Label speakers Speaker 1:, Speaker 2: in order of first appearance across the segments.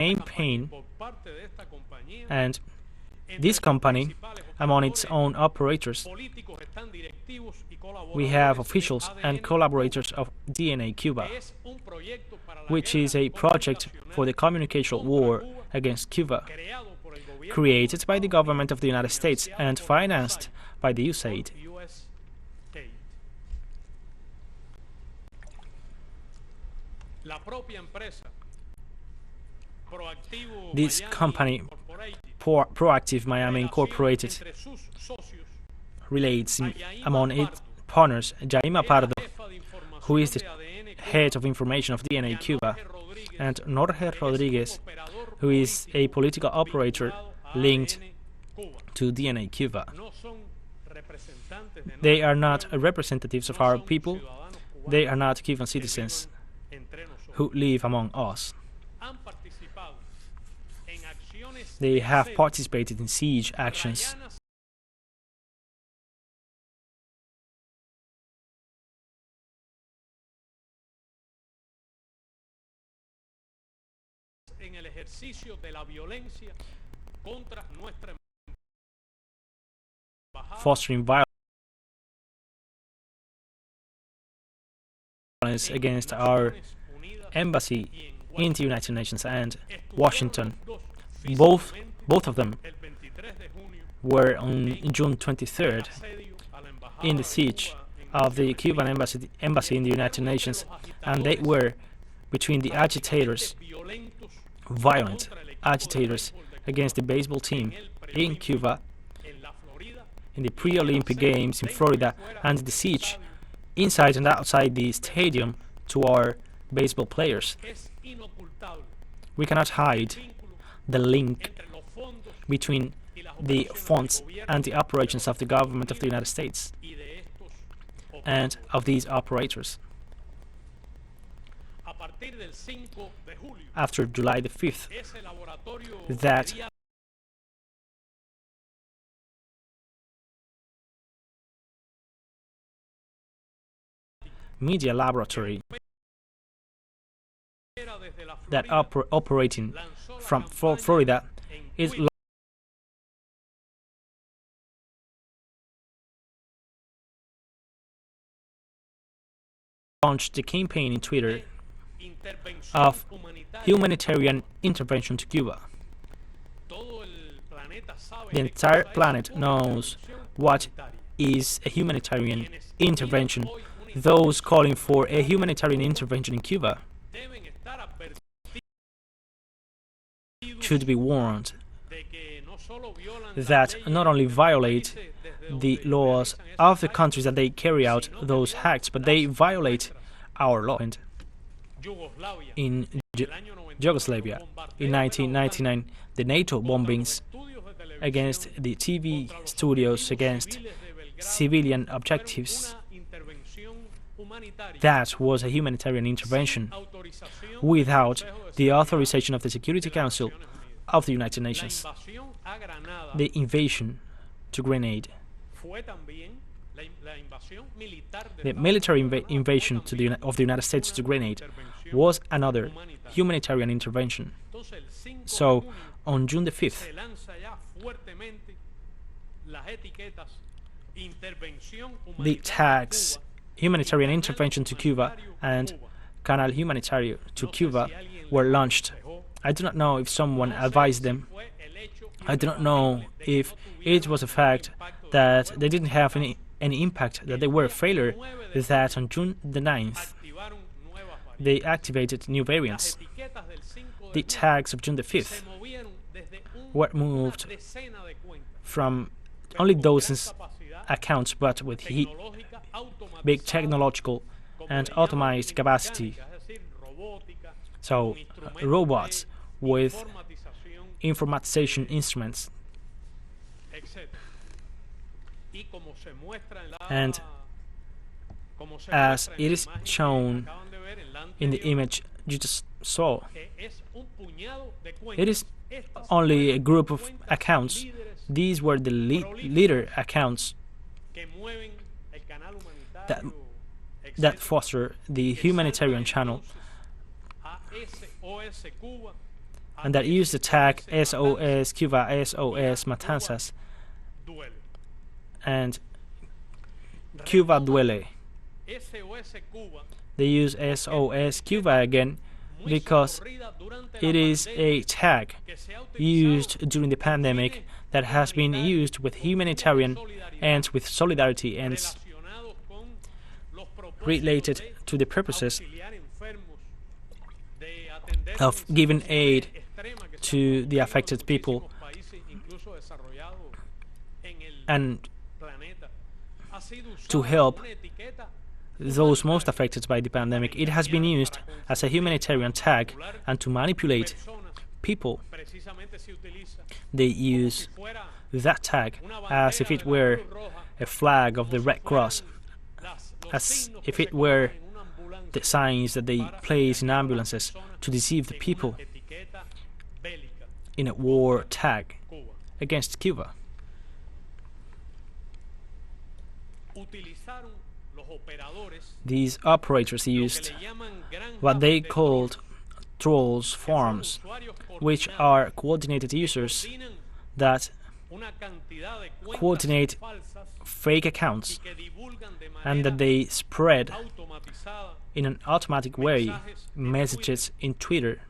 Speaker 1: campaign, and this company, among its own operators, we have officials and collaborators of DNA Cuba, which is a project for the communication war against Cuba, created by the government of the United States and financed by the USAID. This company, Proactive Miami Incorporated, relates among its partners Jaima Pardo, who is the head of information of DNA Cuba, and Jorge Rodriguez, who is a political operator linked to DNA Cuba. They are not representatives of our people. They are not Cuban citizens who live among us. They have participated in siege actions, fostering violence against our embassy in the United Nations and Washington. Both of them were on June 23rd in the siege of the Cuban embassy in the United Nations, and they were between the agitators, violent agitators against the baseball team in Cuba, in the pre-Olympic Games in Florida, and the siege inside and outside the stadium to our baseball players. We cannot hide the link between the funds and the operations of the government of the United States and of these operators. After July the 5th, that media laboratory that operating from Florida is launched the campaign in Twitter of humanitarian intervention to Cuba. The entire planet knows what is a humanitarian intervention. Those calling for a humanitarian intervention in Cuba should be warned that not only violate the laws of the countries that they carry out those acts, but they violate our law. In Yugoslavia, in 1999, the NATO bombings against the TV studios, against civilian objectives, that was a humanitarian intervention without the authorization of the Security Council of the United Nations. The invasion to Grenada, the military invasion of the United States to Grenada, was another humanitarian intervention. So, on June the 5th, the tags Humanitarian Intervention to Cuba and Canal Humanitario to Cuba were launched. I do not know if someone advised them. I do not know if it was a fact that they didn't have any impact, that they were a failure, that on June the 9th they activated new variants. The tags of June the 5th were moved from only dozens accounts, but with big technological and automated capacity. So, robots with informatization instruments. And as it is shown in the image you just saw, it is only a group of accounts. These were the leader accounts that foster the humanitarian channel and that used the tag SOS Cuba, SOS Matanzas, and Cuba duele. They use SOS Cuba again because it is a tag used during the pandemic that has been used with humanitarian ends, with solidarity ends, related to the purposes of giving aid to the affected people and to help those most affected by the pandemic. It has been used as a humanitarian tag and to manipulate people. They use that tag as if it were a flag of the Red Cross, as if it were the signs that they place in ambulances to deceive the people in a war tag against Cuba. These operators used what they called trolls farms, which are coordinated users that coordinate fake accounts and that they spread in an automatic way messages in Twitter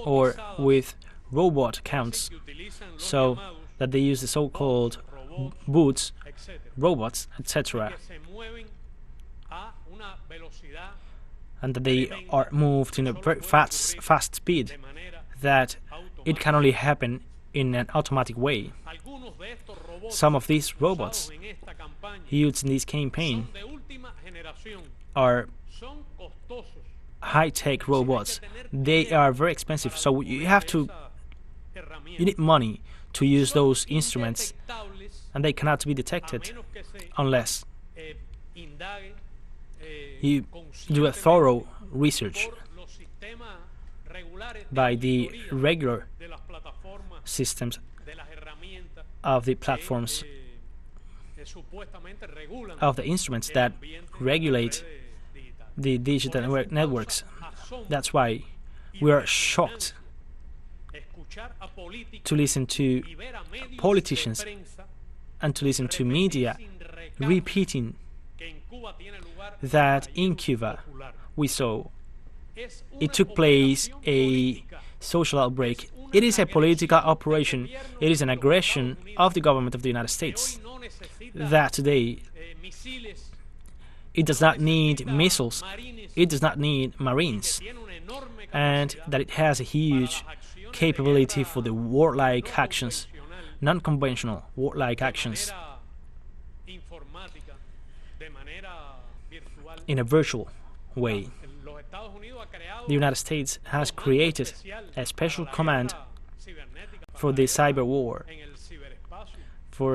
Speaker 1: or with robot accounts, so that they use the so-called bots, robots, etc., and that they are moved in a very fast speed, that it can only happen in an automatic way. Some of these robots used in this campaign are high-tech robots. They are very expensive, so you need money to use those instruments, and they cannot be detected unless you do a thorough research by the regular systems of the platforms, of the instruments that regulate the digital networks. That's why we are shocked to listen to politicians and to listen to media repeating that in Cuba we saw it took place a social outbreak. It is a political operation. It is an aggression of the government of the United States. That today it does not need missiles, it does not need marines, and that it has a huge capability for the warlike actions, non-conventional warlike actions in a virtual way. The United States has created a special command for the cyber war, for